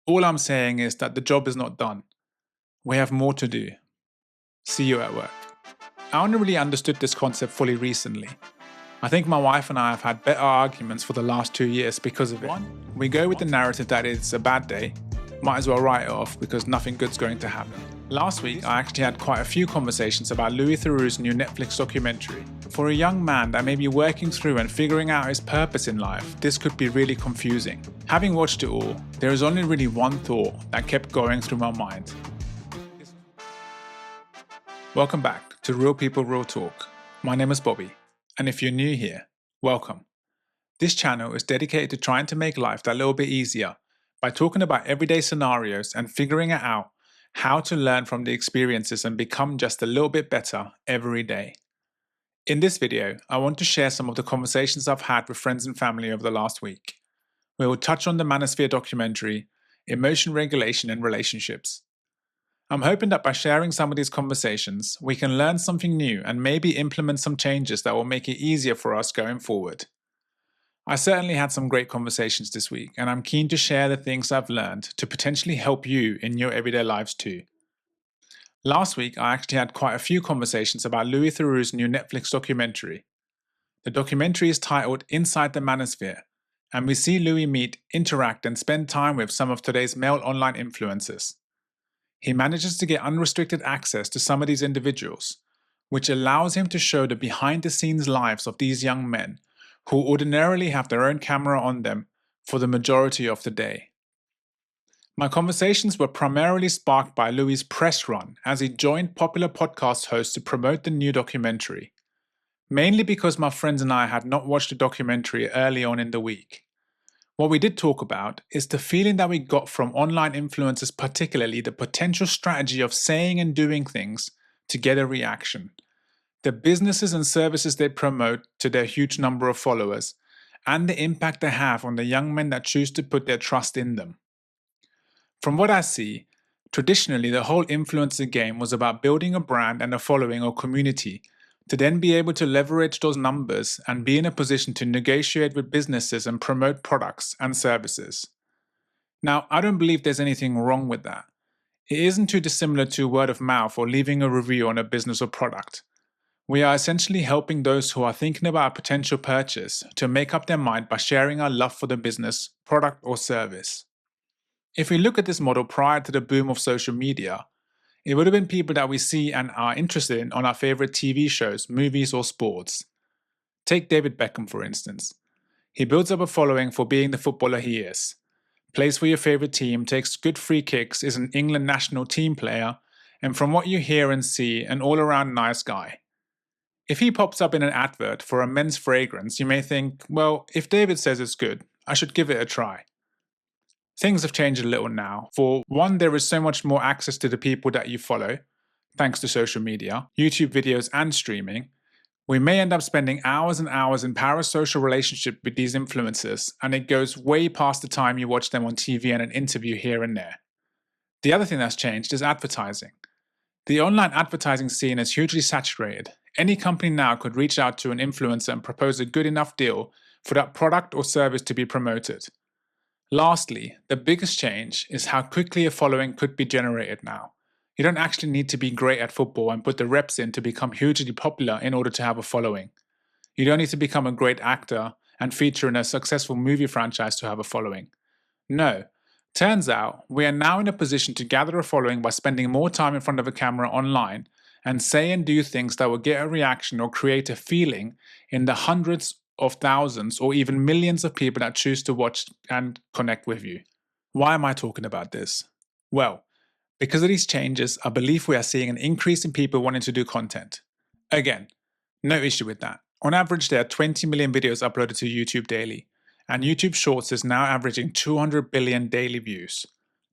All I'm saying is that the job is not done. We have more to do. See you at work. I only really understood this concept fully recently. I think my wife and I have had better arguments for the last 2 years because of it. One, we go with the narrative that it's a bad day, might as well write it off because nothing good's going to happen. Last week, I actually had quite a few conversations about Louis Theroux's new Netflix documentary. For a young man that may be working through and figuring out his purpose in life, this could be really confusing. Having watched it all, there is only really one thought that kept going through my mind. Welcome back to Real People, Real Talk. My name is Bobby, and if you're new here, welcome. This channel is dedicated to trying to make life that little bit easier by talking about everyday scenarios and figuring out how to learn from the experiences and become just a little bit better every day. In this video, I want to share some of the conversations I've had with friends and family over the last week. We will touch on the Manosphere documentary, emotion regulation and relationships. I'm hoping that by sharing some of these conversations, we can learn something new and maybe implement some changes that will make it easier for us going forward. I certainly had some great conversations this week, and I'm keen to share the things I've learned to potentially help you in your everyday lives too. Last week, I actually had quite a few conversations about Louis Theroux's new Netflix documentary. The documentary is titled Inside the Manosphere, and we see Louis meet, interact, and spend time with some of today's male online influencers. He manages to get unrestricted access to some of these individuals, which allows him to show the behind-the-scenes lives of these young men who ordinarily have their own camera on them for the majority of the day. My conversations were primarily sparked by Louis' press run as he joined popular podcast hosts to promote the new documentary, mainly because my friends and I had not watched the documentary early on in the week. What we did talk about is the feeling that we got from online influencers, particularly the potential strategy of saying and doing things to get a reaction, the businesses and services they promote to their huge number of followers, and the impact they have on the young men that choose to put their trust in them. From what I see, traditionally the whole influencer game was about building a brand and a following or community to then be able to leverage those numbers and be in a position to negotiate with businesses and promote products and services. Now, I don't believe there's anything wrong with that. It isn't too dissimilar to word of mouth or leaving a review on a business or product. We are essentially helping those who are thinking about a potential purchase to make up their mind by sharing our love for the business, product, or service. If we look at this model prior to the boom of social media, it would have been people that we see and are interested in on our favorite TV shows, movies, or sports. Take David Beckham, for instance. He builds up a following for being the footballer he is, plays for your favorite team, takes good free kicks, is an England national team player, and from what you hear and see, an all-around nice guy. If he pops up in an advert for a men's fragrance, you may think, well, if David says it's good, I should give it a try. Things have changed a little now. For one, there is so much more access to the people that you follow, thanks to social media, YouTube videos, and streaming. We may end up spending hours and hours in parasocial relationship with these influencers, and it goes way past the time you watch them on TV and an interview here and there. The other thing that's changed is advertising. The online advertising scene is hugely saturated. Any company now could reach out to an influencer and propose a good enough deal for that product or service to be promoted. Lastly, the biggest change is how quickly a following could be generated now. You don't actually need to be great at football and put the reps in to become hugely popular in order to have a following. You don't need to become a great actor and feature in a successful movie franchise to have a following. No. Turns out, we are now in a position to gather a following by spending more time in front of a camera online and say and do things that will get a reaction or create a feeling in the hundreds of thousands or even millions of people that choose to watch and connect with you. Why am I talking about this? Well, because of these changes, I believe we are seeing an increase in people wanting to do content. Again, no issue with that. On average, there are 20 million videos uploaded to YouTube daily, and YouTube Shorts is now averaging 200 billion daily views.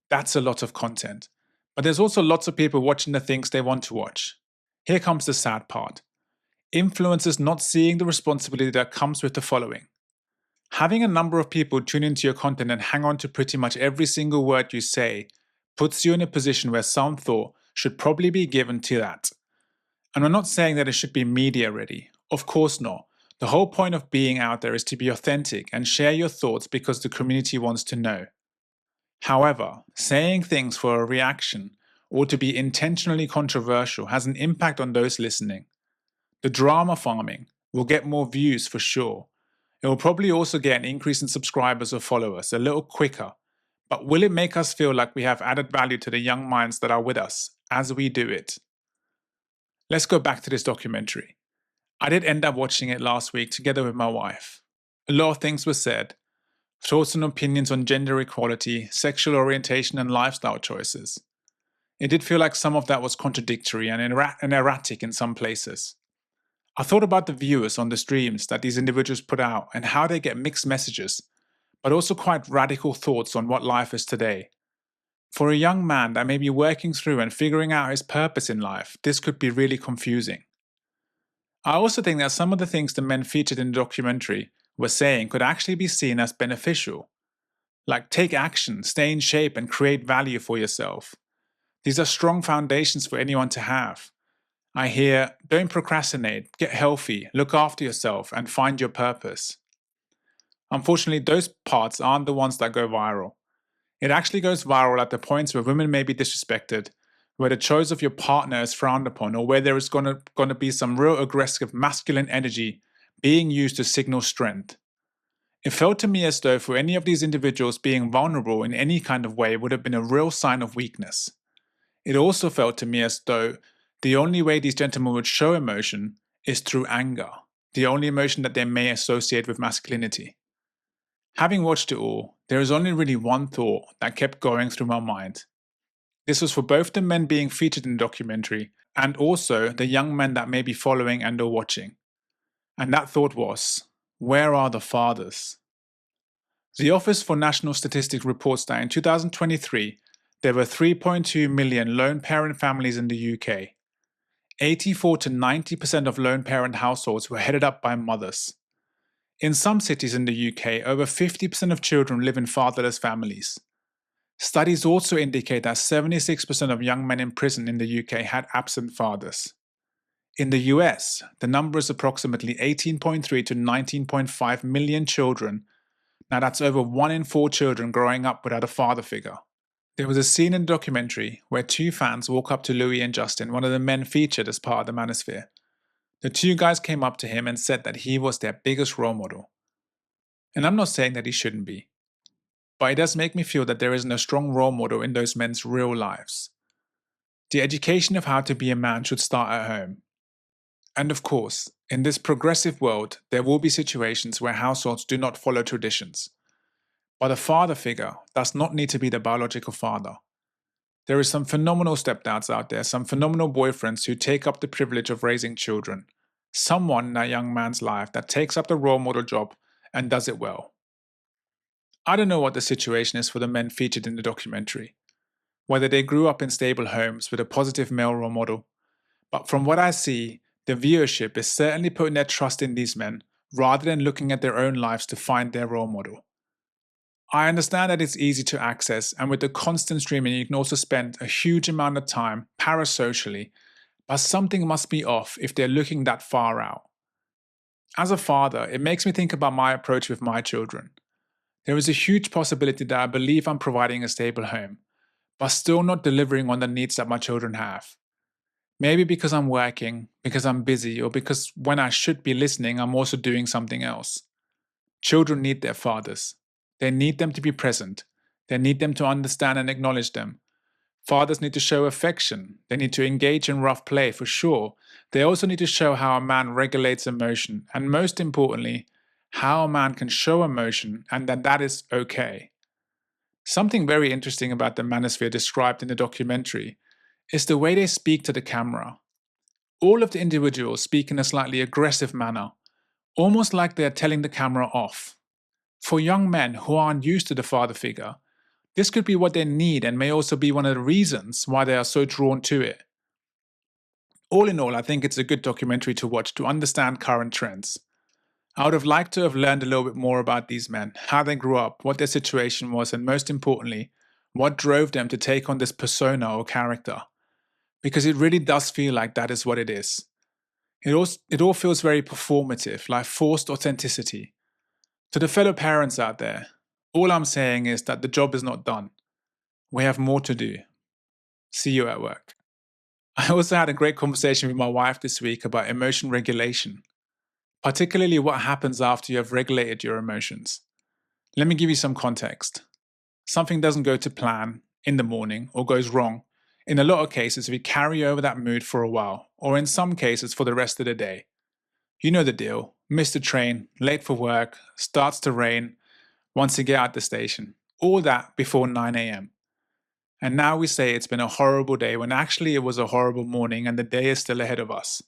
That's a lot of content. But there's also lots of people watching the things they want to watch. Here comes the sad part. Influencers not seeing the responsibility that comes with the following. Having a number of people tune into your content and hang on to pretty much every single word you say puts you in a position where some thought should probably be given to that. And I'm not saying that it should be media ready. Of course not. The whole point of being out there is to be authentic and share your thoughts because the community wants to know. However, saying things for a reaction or to be intentionally controversial has an impact on those listening. The drama farming will get more views for sure. It will probably also get an increase in subscribers or followers a little quicker. But will it make us feel like we have added value to the young minds that are with us as we do it? Let's go back to this documentary. I did end up watching it last week together with my wife. A lot of things were said, thoughts and opinions on gender equality, sexual orientation, and lifestyle choices. It did feel like some of that was contradictory and erratic in some places. I thought about the viewers on the streams that these individuals put out and how they get mixed messages, but also quite radical thoughts on what life is today. For a young man that may be working through and figuring out his purpose in life, this could be really confusing. I also think that some of the things the men featured in the documentary were saying could actually be seen as beneficial. Like take action, stay in shape, and create value for yourself. These are strong foundations for anyone to have. I hear, don't procrastinate, get healthy, look after yourself, and find your purpose. Unfortunately, those parts aren't the ones that go viral. It actually goes viral at the points where women may be disrespected, where the choice of your partner is frowned upon, or where there is going to be some real aggressive masculine energy being used to signal strength. It felt to me as though for any of these individuals being vulnerable in any kind of way would have been a real sign of weakness. It also felt to me as though the only way these gentlemen would show emotion is through anger, the only emotion that they may associate with masculinity. Having watched it all, there is only really one thought that kept going through my mind. This was for both the men being featured in the documentary and also the young men that may be following and or watching. And that thought was, where are the fathers? The Office for National Statistics reports that in 2023, there were 3.2 million lone parent families in the UK. 84 to 90% of lone parent households were headed up by mothers. In some cities in the UK, over 50% of children live in fatherless families. Studies also indicate that 76% of young men in prison in the UK had absent fathers. In the US, the number is approximately 18.3 to 19.5 million children. Now that's over 1 in 4 children growing up without a father figure. There was a scene in the documentary where 2 fans walk up to Louis and Justin, one of the men featured as part of the Manosphere. The 2 guys came up to him and said that he was their biggest role model. And I'm not saying that he shouldn't be, but it does make me feel that there isn't a strong role model in those men's real lives. The education of how to be a man should start at home. And of course, in this progressive world, there will be situations where households do not follow traditions. But a father figure does not need to be the biological father. There is some phenomenal stepdads out there, some phenomenal boyfriends who take up the privilege of raising children. Someone in that young man's life that takes up the role model job and does it well. I don't know what the situation is for the men featured in the documentary, whether they grew up in stable homes with a positive male role model, but from what I see, the viewership is certainly putting their trust in these men rather than looking at their own lives to find their role model. I understand that it's easy to access, and with the constant streaming, you can also spend a huge amount of time parasocially, but something must be off if they're looking that far out. As a father, it makes me think about my approach with my children. There is a huge possibility that I believe I'm providing a stable home, but still not delivering on the needs that my children have. Maybe because I'm working, because I'm busy, or because when I should be listening, I'm also doing something else. Children need their fathers. They need them to be present. They need them to understand and acknowledge them. Fathers need to show affection. They need to engage in rough play, for sure. They also need to show how a man regulates emotion, and most importantly, how a man can show emotion and that is okay. Something very interesting about the Manosphere described in the documentary is the way they speak to the camera. All of the individuals speak in a slightly aggressive manner, almost like they are telling the camera off. For young men who aren't used to the father figure, this could be what they need and may also be one of the reasons why they are so drawn to it. All in all, I think it's a good documentary to watch to understand current trends. I would have liked to have learned a little bit more about these men, how they grew up, what their situation was, and most importantly, what drove them to take on this persona or character. Because it really does feel like that is what it is. It all feels very performative, like forced authenticity. To the fellow parents out there, all I'm saying is that the job is not done. We have more to do. See you at work. I also had a great conversation with my wife this week about emotion regulation, particularly what happens after you have regulated your emotions. Let me give you some context. Something doesn't go to plan in the morning or goes wrong. In a lot of cases, we carry over that mood for a while, or in some cases for the rest of the day. You know the deal. Miss the train, late for work, starts to rain once you get at the station. All that before 9 a.m. And now we say it's been a horrible day when actually it was a horrible morning and the day is still ahead of us.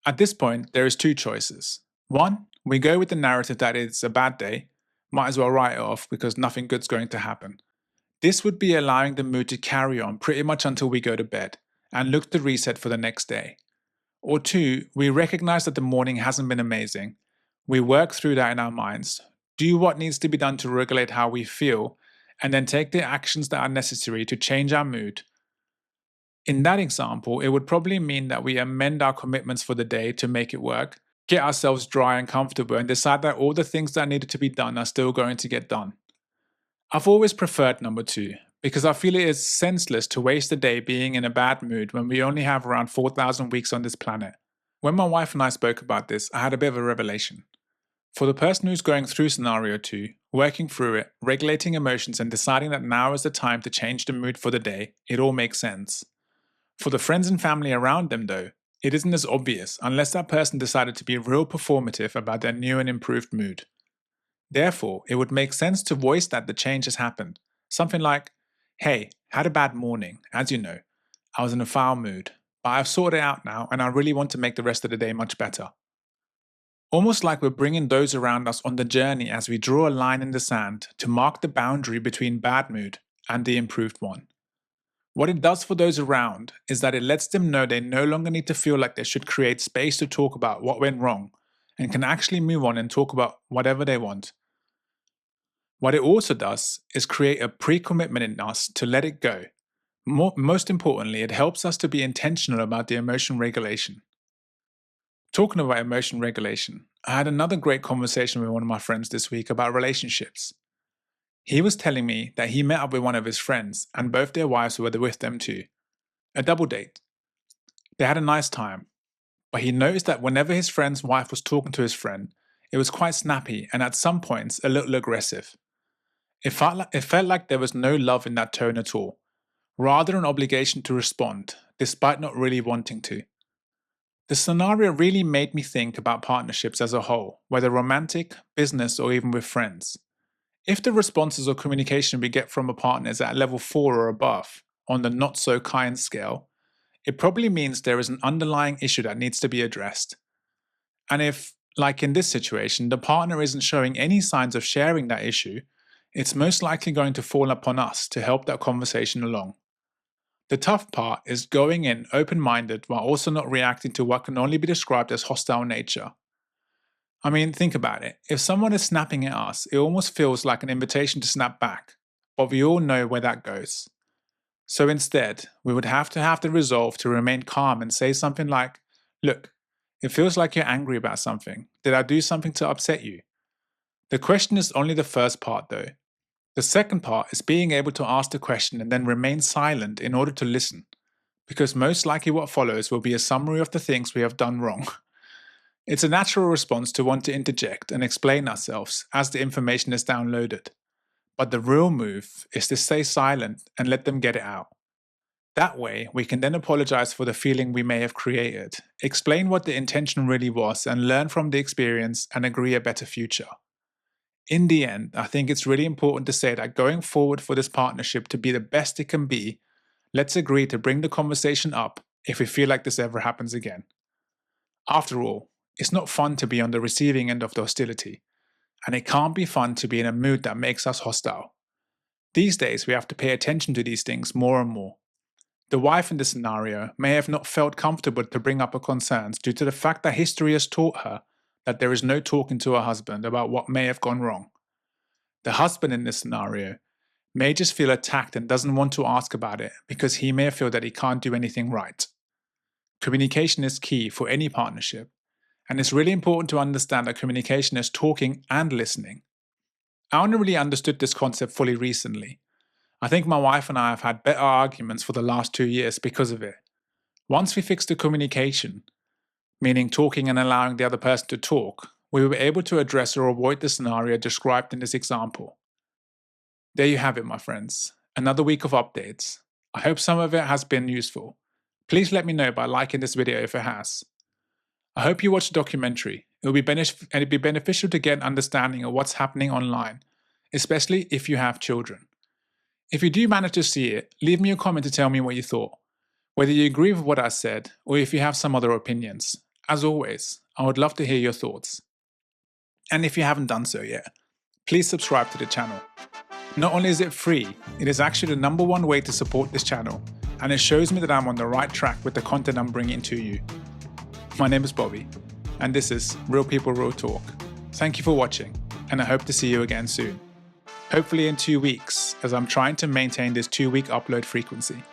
At this point, there is two choices. One, we go with the narrative that it's a bad day, might as well write it off because nothing good's going to happen. This would be allowing the mood to carry on pretty much until we go to bed and look to reset for the next day. Or two, we recognize that the morning hasn't been amazing. We work through that in our minds, do what needs to be done to regulate how we feel, and then take the actions that are necessary to change our mood. In that example, it would probably mean that we amend our commitments for the day to make it work, get ourselves dry and comfortable, and decide that all the things that needed to be done are still going to get done. I've always preferred number two, because I feel it is senseless to waste a day being in a bad mood when we only have around 4,000 weeks on this planet. When my wife and I spoke about this, I had a bit of a revelation. For the person who's going through scenario 2, working through it, regulating emotions and deciding that now is the time to change the mood for the day, it all makes sense. For the friends and family around them though, it isn't as obvious unless that person decided to be real performative about their new and improved mood. Therefore, it would make sense to voice that the change has happened. Something like, hey, had a bad morning, as you know. I was in a foul mood, but I've sorted it out now and I really want to make the rest of the day much better. Almost like we're bringing those around us on the journey as we draw a line in the sand to mark the boundary between bad mood and the improved one. What it does for those around is that it lets them know they no longer need to feel like they should create space to talk about what went wrong and can actually move on and talk about whatever they want. What it also does is create a pre-commitment in us to let it go. Most importantly, it helps us to be intentional about the emotion regulation. Talking about emotion regulation, I had another great conversation with one of my friends this week about relationships. He was telling me that he met up with one of his friends and both their wives were with them too. A double date. They had a nice time, but he noticed that whenever his friend's wife was talking to his friend, it was quite snappy and at some points a little aggressive. It felt like there was no love in that tone at all, rather an obligation to respond, despite not really wanting to. The scenario really made me think about partnerships as a whole, whether romantic, business, or even with friends. If the responses or communication we get from a partner is at level 4 or above, on the not so kind scale, it probably means there is an underlying issue that needs to be addressed. And if, like in this situation, the partner isn't showing any signs of sharing that issue, it's most likely going to fall upon us to help that conversation along. The tough part is going in open-minded while also not reacting to what can only be described as hostile nature. I mean, think about it. If someone is snapping at us, it almost feels like an invitation to snap back, but we all know where that goes. So instead, we would have to have the resolve to remain calm and say something like, look, it feels like you're angry about something. Did I do something to upset you? The question is only the first part though. The second part is being able to ask the question and then remain silent in order to listen, because most likely what follows will be a summary of the things we have done wrong. It's a natural response to want to interject and explain ourselves as the information is downloaded. But the real move is to stay silent and let them get it out. That way, we can then apologize for the feeling we may have created, explain what the intention really was, and learn from the experience and agree a better future. In the end, I think it's really important to say that going forward for this partnership to be the best it can be, let's agree to bring the conversation up if we feel like this ever happens again. After all, it's not fun to be on the receiving end of the hostility, and it can't be fun to be in a mood that makes us hostile. These days, we have to pay attention to these things more and more. The wife in this scenario may have not felt comfortable to bring up her concerns due to the fact that history has taught her that there is no talking to her husband about what may have gone wrong. The husband in this scenario may just feel attacked and doesn't want to ask about it because he may feel that he can't do anything right. Communication is key for any partnership, and it's really important to understand that communication is talking and listening. I only really understood this concept fully recently. I think my wife and I have had better arguments for the last 2 years because of it. Once we fixed the communication, meaning talking and allowing the other person to talk, we were able to address or avoid the scenario described in this example. There you have it, my friends. Another week of updates. I hope some of it has been useful. Please let me know by liking this video if it has. I hope you watch the documentary. It'll be beneficial to get an understanding of what's happening online, especially if you have children. If you do manage to see it, leave me a comment to tell me what you thought, whether you agree with what I said or if you have some other opinions. As always, I would love to hear your thoughts. And if you haven't done so yet, please subscribe to the channel. Not only is it free, it is actually the #1 way to support this channel, and it shows me that I'm on the right track with the content I'm bringing to you. My name is Bobby, and this is Real People, Real Talk. Thank you for watching, and I hope to see you again soon. Hopefully in 2 weeks, as I'm trying to maintain this 2-week upload frequency.